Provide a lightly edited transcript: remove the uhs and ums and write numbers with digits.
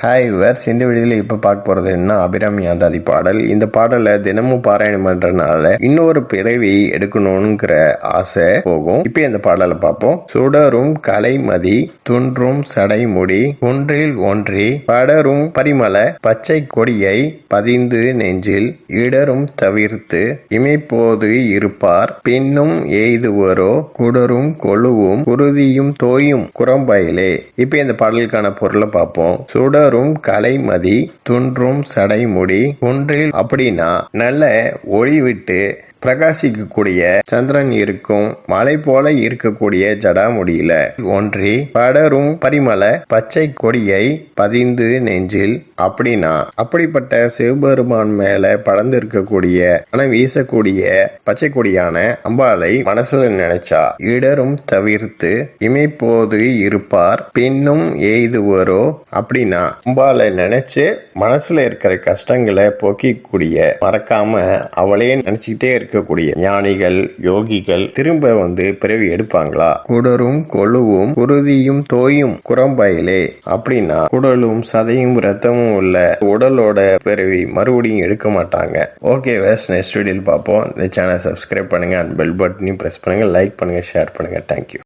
Hi viewers, இந்த வீடியோவில் இப்போ பார்க்க போகிறது என்ன அபிராமி அந்தாதி பாடல். இந்த பாடலை தினமும் பாராயணம் பண்ணுறதுனால இன்னொரு பிறவி எடுக்கணுங்கிற ஆசை போகும். இப்போ இந்த பாடலை பார்ப்போம். சுடரும் கலைமதி துன்றும் சடைமுடி ஒன்றில் ஒன்றி படரும் பரிமள பச்சை கொடியை பதிந்து நெஞ்சில் இடரும் தவிர்த்து இமைப்போது இருப்பார் பின்னும் எய்துவரோ குடரும் கொழுவும் குருதியும் தோயும் குரம்பயிலே. இப்போ இந்த பாடலுக்கான பொருளை பார்ப்போம். சுடரும் கலைமதி துன்றும் சடைமுடி ஒன்றில் அப்படின்னா நல்ல ஒளி விட்டு பிரகாசிக்கக்கூடிய சந்திரன் இருக்கும் மலை போல இருக்கக்கூடிய ஜடாமுடியில ஒன்றி படரும் பரிமள பச்சை கொடியை பதிந்து நெஞ்சில் அப்படின்னா அப்படிப்பட்ட சிவபெருமான் மேல படர்ந்து இருக்கக்கூடிய வீசக்கூடிய பச்சை கொடியான அம்பாளை மனசுல நினைச்சா இடரும் தவிர்த்து இமைப்போது இருப்பார் பின்னும் எய்துவரோ அப்படின்னா அம்பாளை நினைச்சு மனசுல இருக்கிற கஷ்டங்களை போக்கிக்கூடிய மறக்காம அவளையே நினைச்சுக்கிட்டே இருக்கக்கூடிய ஞானிகள் யோகிகள் திரும்ப பிறவி எடுப்பாங்களா? குடரும் கொழுவும் குருதியும் தோயும் குரம்பயிலே அப்படின்னா குடலும் சதையும் ரத்தமும் உள்ள உடலோட பிறவி மறுபடியும் எடுக்க மாட்டாங்க. ஓகே வேஸ், நெக்ஸ்ட் வீடியோவில் பார்ப்போம். இந்த சேனல் சப்ஸ்கிரைப் பண்ணுங்க அண்ட் பெல் பட்டனையும் பிரஸ் பண்ணுங்க, லைக் பண்ணுங்க, ஷேர் பண்ணுங்க. தேங்க்யூ.